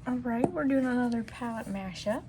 Alright, we're doing another palette mashup.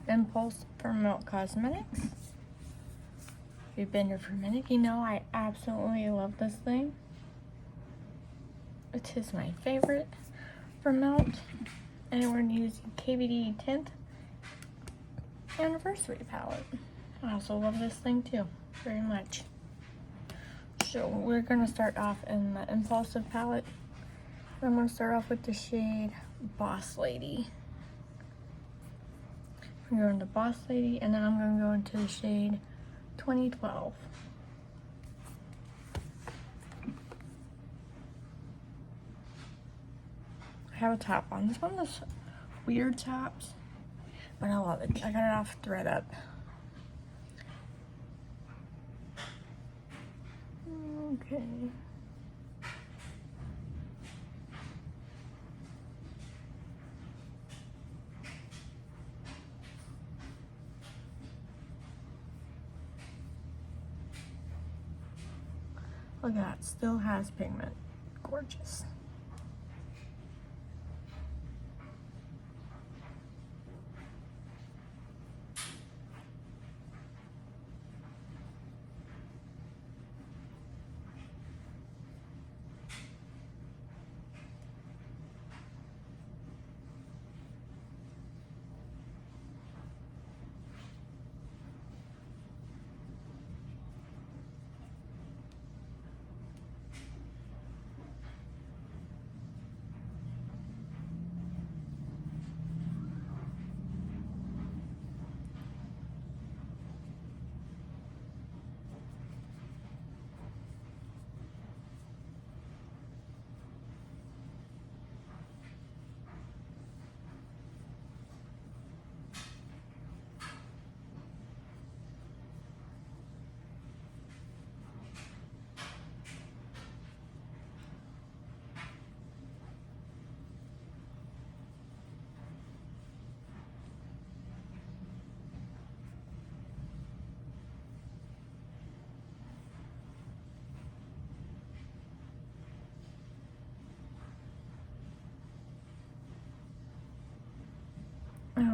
Impulse from Milk Cosmetics. If you've been here for a minute, you know I absolutely love this thing. It is my favorite from Melt. And we're going to use KVD 10th Anniversary palette. I also love this thing too, very much. So we're going to start off in the Impulsive palette. I'm going to start off with the shade Boss Lady. I'm going to go into Boss Lady, and then I'm going to go into the shade 2012. I have a top on. This one is weird tops, but I love it. I got it off ThredUp. Okay. Look at that, still has pigment. Gorgeous.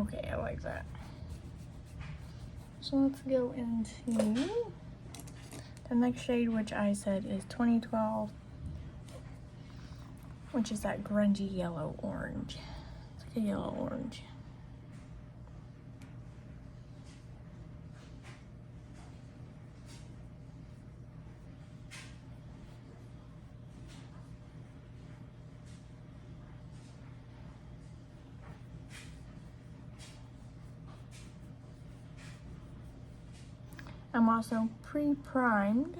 Okay, I like that. So let's go into the next shade, which I said is 2012, which is that grungy yellow orange. It's like a yellow orange. I'm also pre-primed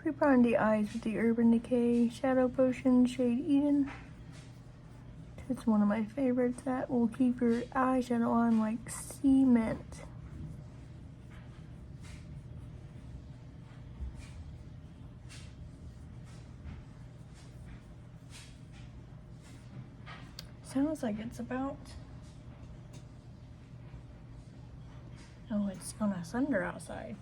the eyes with the Urban Decay Shadow Potion shade Eden. It's one of my favorites that will keep your eyeshadow on like cement. Sounds like it's about... Oh, it's gonna thunder outside.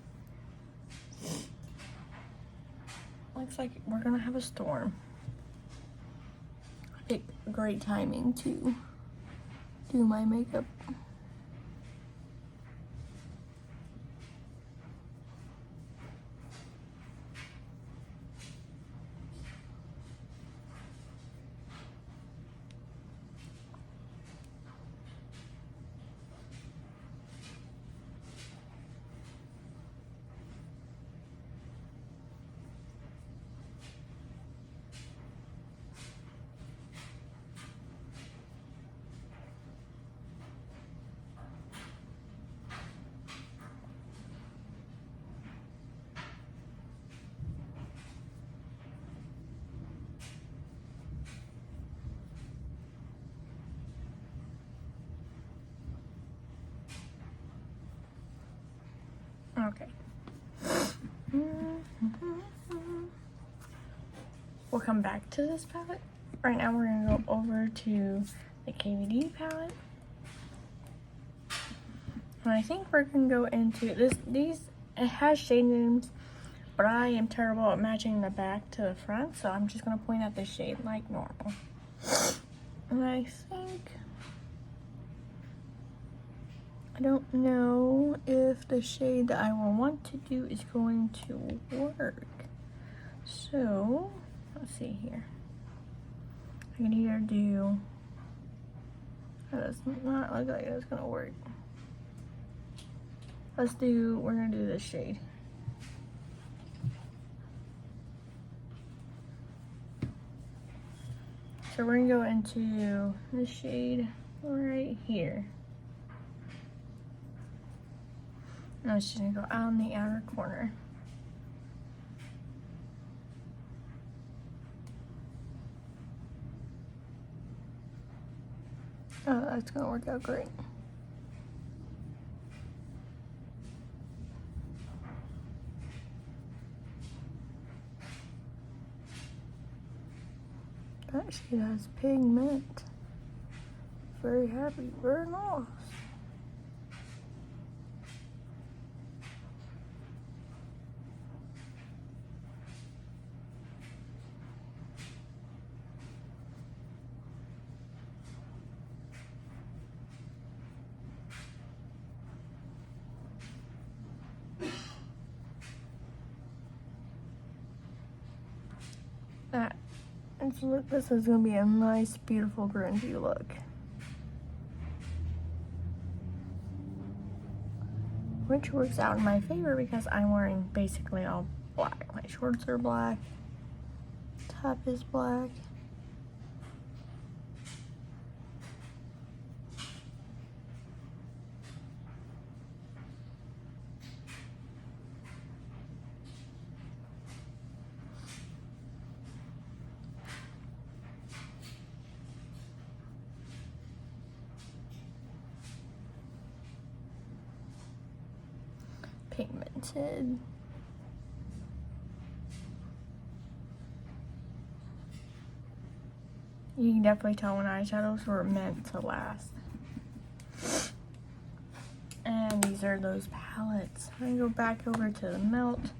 Looks like we're gonna have a storm. I picked great timing to do my makeup. Okay. We'll come back to this palette. Right now we're gonna go over to the KVD palette. And I think we're gonna go into this. It has shade names, but I am terrible at matching the back to the front, so I'm just gonna point out the shade like normal. And I don't know if the shade that I will want to do is going to work. So, let's see here. I can either do, that does not look like that's gonna work. We're gonna do this shade. So we're gonna go into this shade right here. And I'm just gonna go out in the outer corner. Oh, that's gonna work out great. That shade has pigment. Very happy, very nice. This is gonna be a nice, beautiful grungy look. Which works out in my favor because I'm wearing basically all black. My shorts are black, top is black. Pigmented. You can definitely tell when eyeshadows were meant to last. And these are those palettes. I'm gonna go back over to the Melt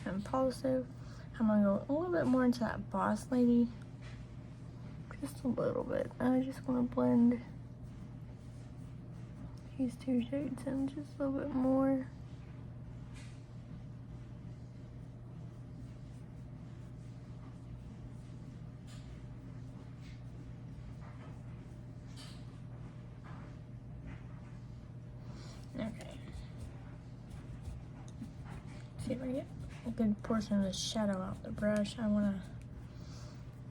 Impulsive. I'm gonna go a little bit more into that Boss Lady. Just a little bit. I just wanna blend these two shades in just a little bit more. Okay. See if I get a good portion of the shadow out the brush. I want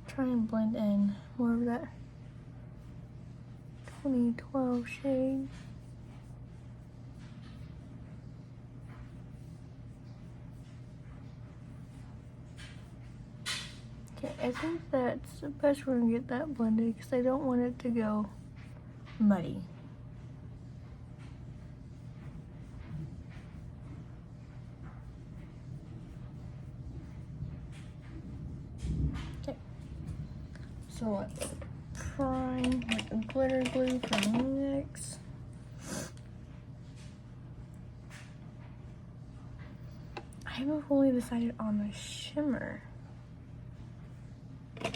to try and blend in more of that 2012 shade. Okay, I think that's the best way to get that blended because I don't want it to go muddy. So let's prime with the glitter glue from NYX. I haven't fully decided on the shimmer. I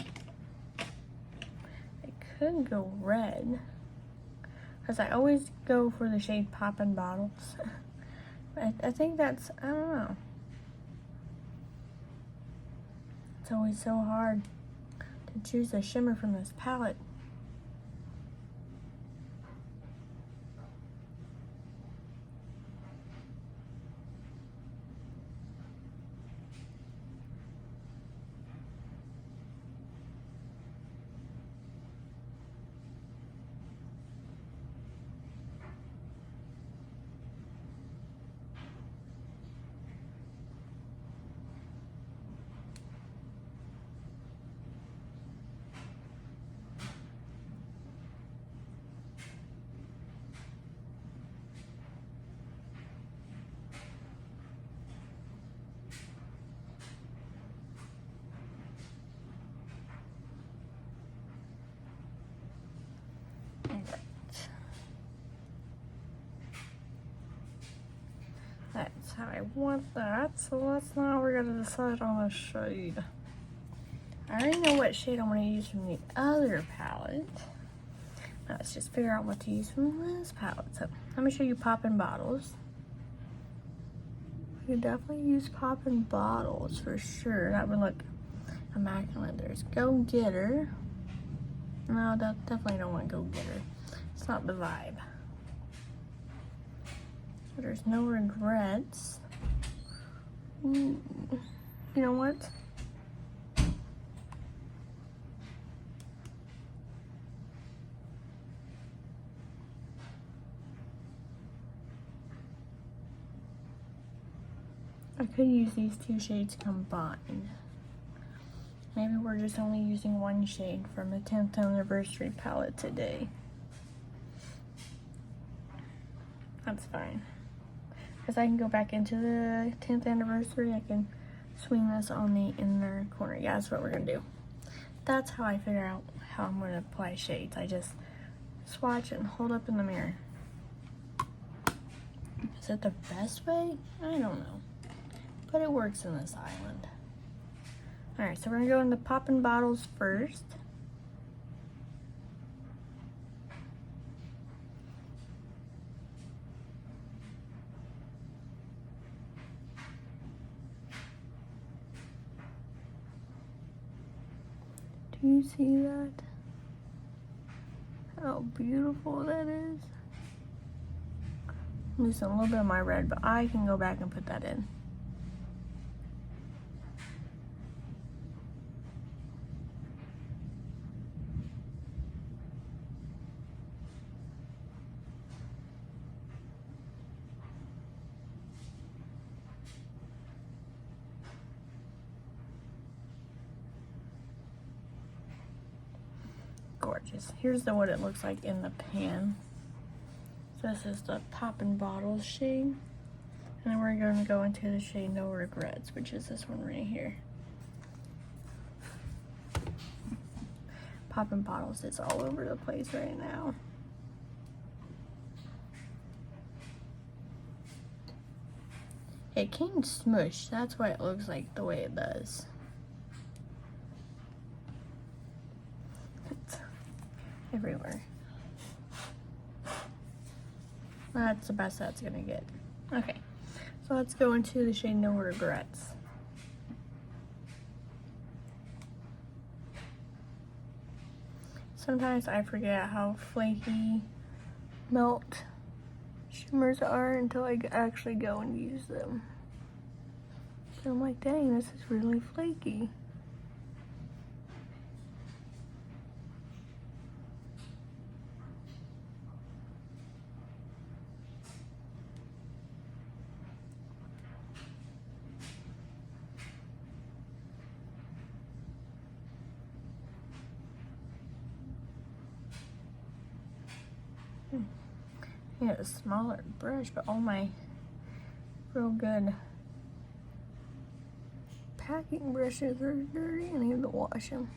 could go red, because I always go for the shade Poppin' Bottles. I think that's, I don't know. It's always so hard to choose a shimmer from this palette. That's how I want that. So now we're gonna decide on a shade. I already know what shade I want to use from the other palette. Now let's just figure out what to use from this palette. So let me show you poppin' bottles. You could definitely use poppin' bottles for sure. That would look immaculate. There's Go Getter. No, definitely don't want Go Getter. It's not the vibe. So there's No Regrets. You know what? I could use these two shades combined. Maybe we're just only using one shade from the 10th anniversary palette today. That's fine. Because I can go back into the 10th anniversary, I can swing this on the inner corner. Yeah, that's what we're gonna do. That's how I figure out how I'm gonna apply shades. I just swatch and hold up in the mirror. Is it the best way? I don't know. But it works in this island. Alright, so we're gonna go into poppin' bottles first. Do you see that? How beautiful that is. I'm using a little bit of my red, but I can go back and put that in. Gorgeous. Here's what it looks like in the pan. So this is the Poppin' Bottles shade. And then we're going to go into the shade No Regrets, which is this one right here. Poppin' Bottles is all over the place right now. It came smushed. That's why it looks like the way it does. It's everywhere. That's the best that's gonna get. Okay, so let's go into the shade No Regrets. Sometimes I forget how flaky melt shimmers are until I actually go and use them. So I'm like, dang, this is really flaky. I need a smaller brush, but all my real good packing brushes are dirty. I need to wash them.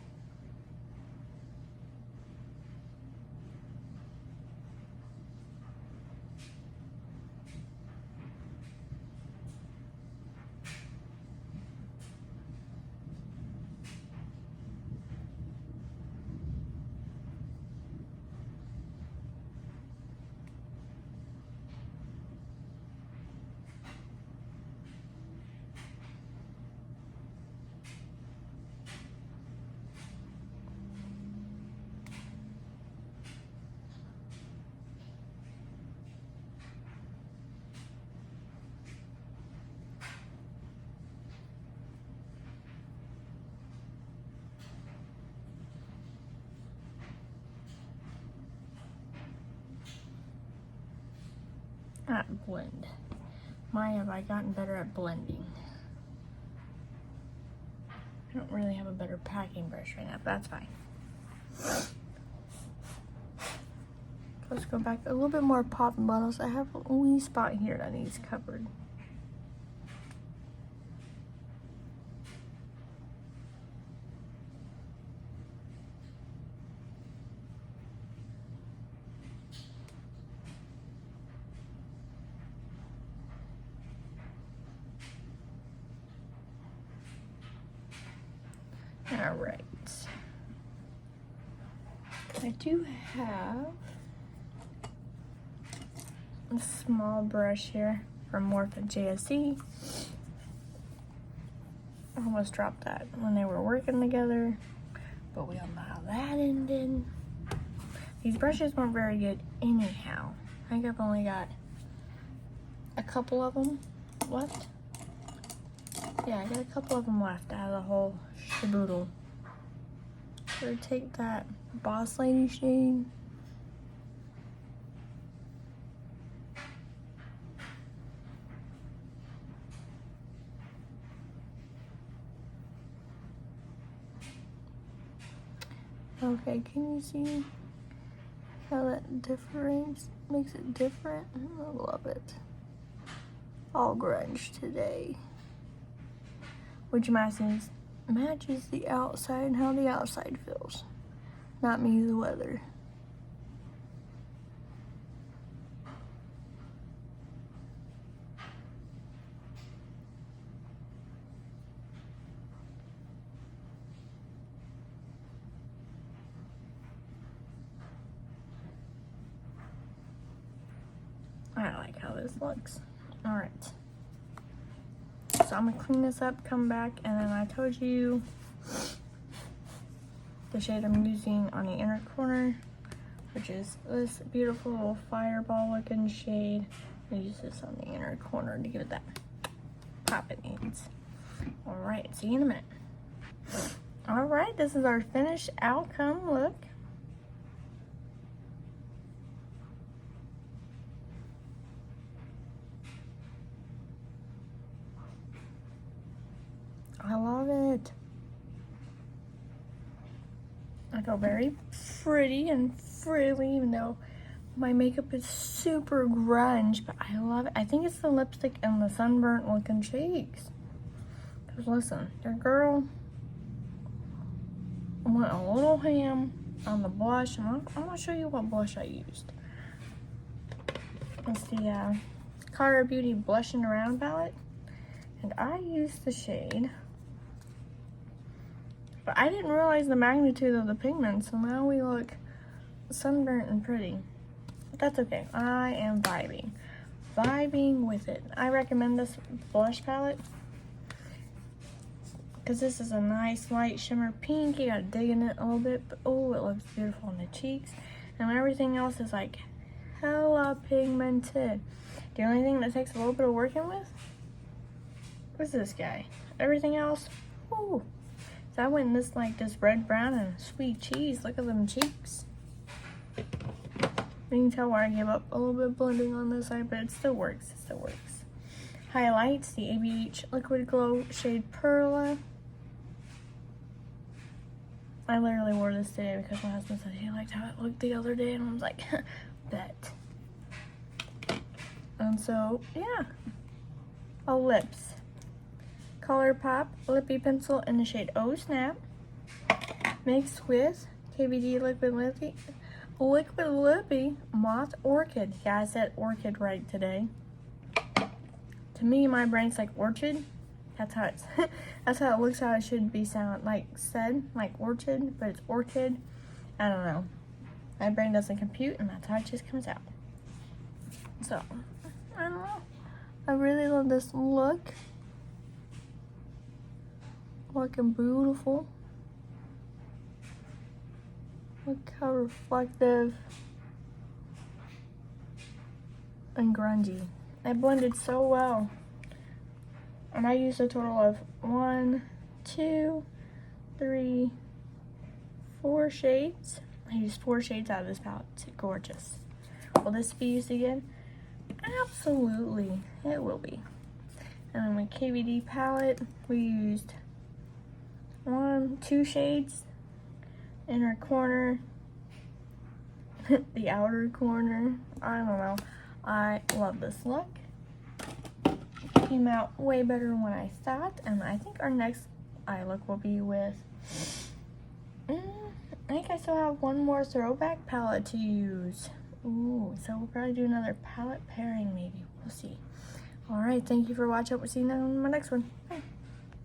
At blend. My, have I gotten better at blending? I don't really have a better packing brush right now, but that's fine. Let's go back a little bit more Poppin' Bottles. I have a wee spot here that needs covered. All right. I do have a small brush here from Morphe JSE. I almost dropped that when they were working together, but we all know how that ended. These brushes weren't very good anyhow. I think I've only got a couple of them left. Yeah, I got a couple of them left out of the whole shaboodle. So take that Boss Lady shade. Okay, can you see how that difference makes it different? I love it. All grunge today. Which matches the outside and how the outside feels. Not me, the weather. I like how this looks. All right. So I'm gonna clean this up, come back, and then I told you the shade I'm using on the inner corner, which is this beautiful little fireball looking shade. I use this on the inner corner to give it that pop it needs. All right, see you in a minute. All right, this is our finished outcome look. I love it. I feel very pretty and frilly, even though my makeup is super grunge, but I love it. I think it's the lipstick and the sunburnt looking cheeks. Because listen, your girl went a little ham on the blush, and I'm gonna show you what blush I used. It's the Cara Beauty Blush and Around palette, and I used the shade. But I didn't realize the magnitude of the pigment, so now we look sunburnt and pretty. But that's okay. I am vibing with it. I recommend this blush palette because this is a nice light shimmer pink. You gotta dig in it a little bit, but oh, it looks beautiful on the cheeks. And everything else is like hella pigmented. The only thing that takes a little bit of working with is this guy. Everything else, ooh. So I went in this red, brown, and sweet cheese. Look at them cheeks. You can tell where I gave up a little bit of blending on this side, but it still works. It still works. Highlights, the ABH Liquid Glow shade Perla. I literally wore this today because my husband said he liked how it looked the other day, and I was like, bet. And so, yeah. Lips. ColourPop Lippy Pencil in the shade Oh Snap, mixed with KVD Liquid Lippy Moth Orchid. Yeah, I said orchid right today. To me, my brain's like orchid. That's how it's. That's how it looks. How it should be said, like orchid, but it's orchid. I don't know. My brain doesn't compute, and that's how it just comes out. So, I don't know. I really love this look. Looking beautiful. Look how reflective and grungy. It blended so well. And I used a total of 1, 2, 3, 4 shades. I used 4 shades out of this palette. It's gorgeous. Will this be used again? Absolutely, it will be. And then my KVD palette, we used 1, 2 shades, inner corner, the outer corner. I don't know. I love this look. Came out way better than what I thought, and I think our next eye look will be with, I think I still have one more throwback palette to use. Ooh, so we'll probably do another palette pairing maybe. We'll see. Alright, thank you for watching. We'll see you in my next one. Bye.